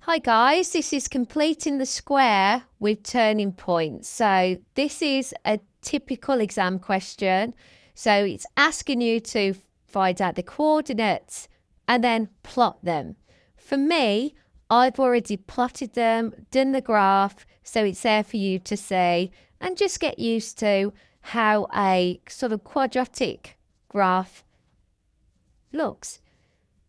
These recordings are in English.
Hi guys, this is completing the square with turning points. So this is a typical exam question. So it's asking you to find out the coordinates and then plot them. For me, I've already plotted them, done the graph, so it's there for you to see and just get used to how a sort of quadratic graph looks.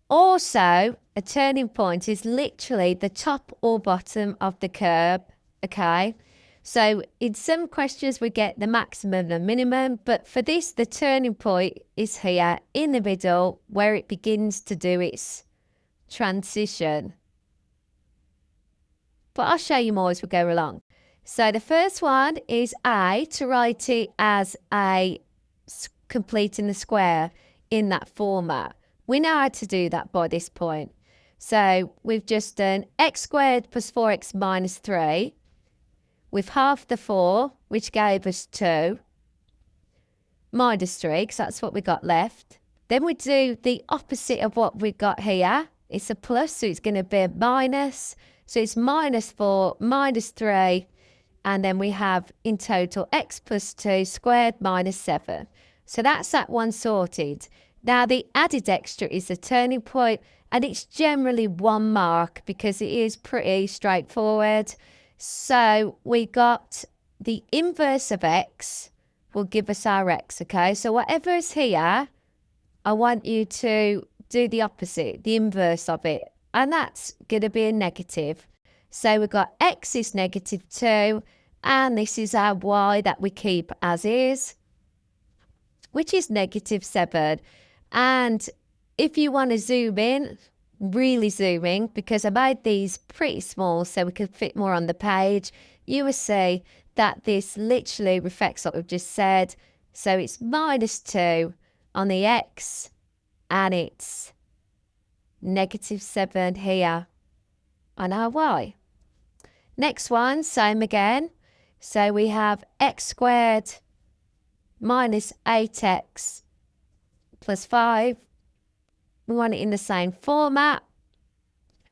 Also, a turning point is literally the top or bottom of the curve, okay? So in some questions we get the maximum and minimum, but for this, the turning point is here in the middle where it begins to do its transition. But I'll show you more as we go along. So the first one is A, to write it as a completing the square in that format. We know how to do that by this point. So we've just done x squared plus 4x minus 3. We've halved the 4, which gave us 2, minus 3, because that's what we got left. Then we do the opposite of what we've got here. It's a plus, so it's going to be a minus. So it's minus 4, minus 3, and then we have in total x plus 2 squared minus 7. So that's that one sorted. Now the added extra is the turning point, and it's generally 1 mark because it is pretty straightforward. So we got the inverse of x will give us our x, okay? So whatever is here, I want you to do the opposite, the inverse of it, and that's going to be a negative. So we've got x is negative 2, and this is our y that we keep as is, which is negative 7. And if you want to zoom in, really zoom in, because I made these pretty small so we could fit more on the page, you will see that this literally reflects what we've just said. So it's minus 2 on the x, and it's negative 7 here on our y. Next one, same again. So we have x squared minus 8x plus 5. We want it in the same format.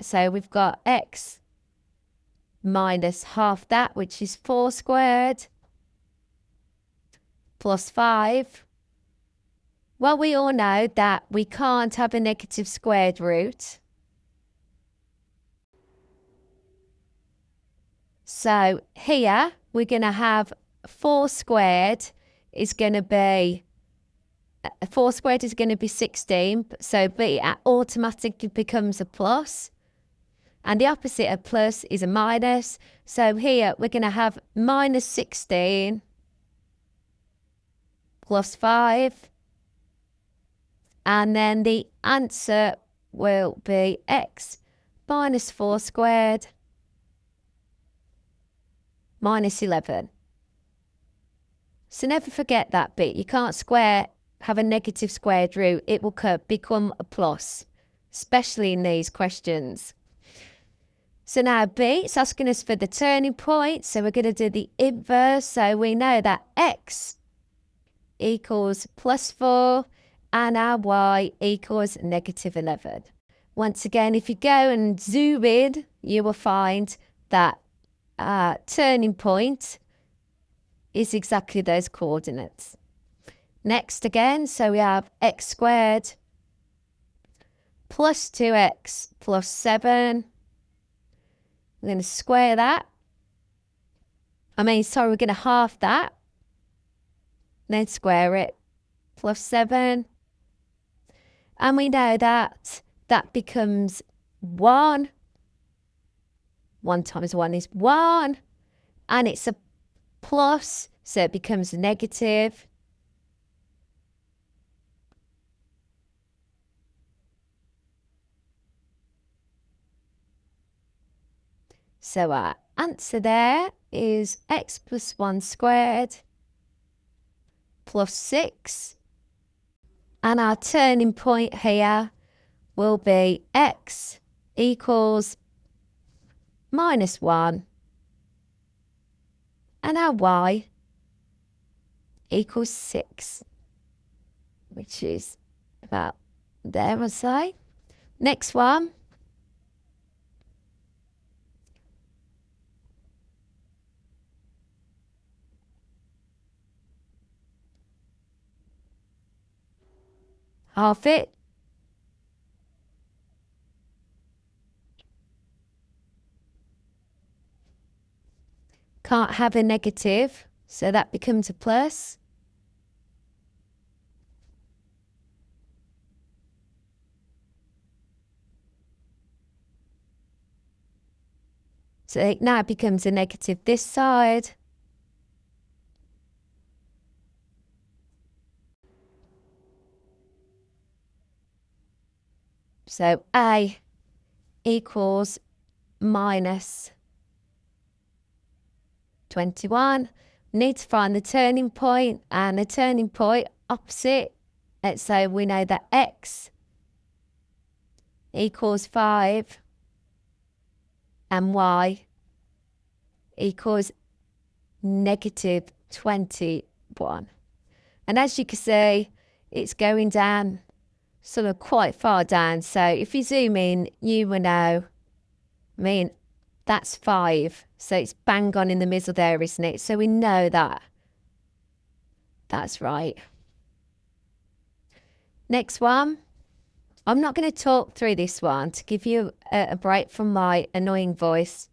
So we've got x minus half that, which is 4 squared, plus 5. Well, we all know that we can't have a negative squared root. So here we're going to have 4 squared is going to be 4 squared is going to be 16, so B automatically becomes a plus. And the opposite of plus is a minus. So here we're going to have minus 16 plus 5. And then the answer will be x minus 4 squared minus 11. So never forget that bit. You can't have a negative squared root. It will become a plus, especially in these questions. So now B, it's asking us for the turning point. So we're going to do the inverse. So we know that x equals plus 4 and our y equals negative 11. Once again, if you go and zoom in, you will find that turning point is exactly those coordinates. Next again, so we have x squared plus 2x plus 7. We're going to square that. We're going to half that. Then square it. Plus 7. And we know that that becomes 1. 1 times 1 is 1. And it's a plus, so it becomes negative. So our answer there is x plus 1 squared plus 6. And our turning point here will be x equals minus 1. And our y equals 6, which is about there, I'd say. Next one. half it. Can't have a negative, so that becomes a plus. So it now becomes a negative this side. So A equals minus 21. Need to find the turning point, and the turning point opposite. So we know that X equals 5 and Y equals negative 21. And as you can see, it's going down sort of quite far down. So if you zoom in, you will know, that's 5. So it's bang on in the middle there, isn't it? So we know that. That's right. Next one. I'm not going to talk through this one to give you a break from my annoying voice.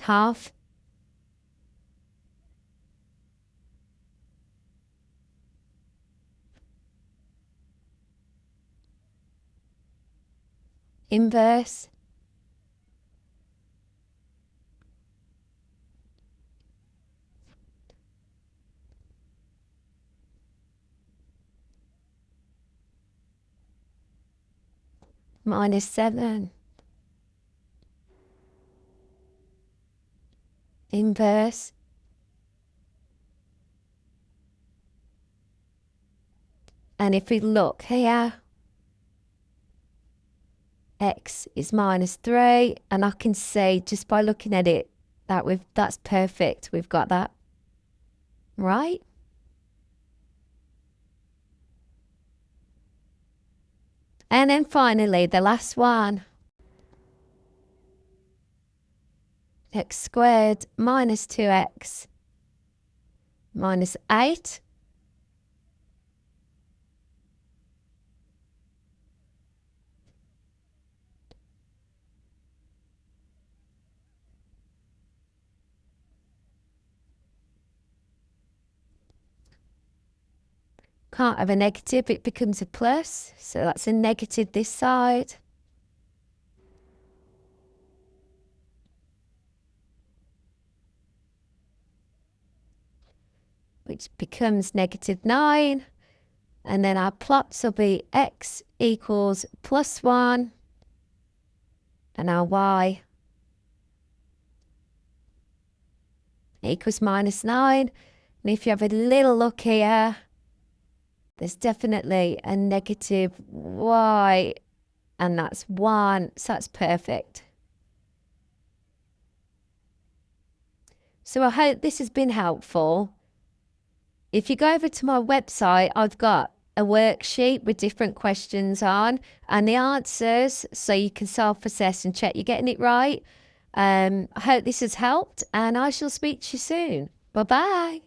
Half. Inverse. Minus 7. Inverse. And if we look here, X is minus 3, and I can see just by looking at it that that's perfect. We've got that. Right? And then finally, the last one. X squared minus 2x minus 8. Can't have a negative, it becomes a plus. So that's a negative this side. Which becomes negative 9. And then our plots will be X equals plus 1. And our Y equals minus 9. And if you have a little look here, there's definitely a negative Y, and that's 1, so that's perfect. So I hope this has been helpful. If you go over to my website, I've got a worksheet with different questions on and the answers, so you can self-assess and check you're getting it right. I hope this has helped, and I shall speak to you soon. Bye-bye.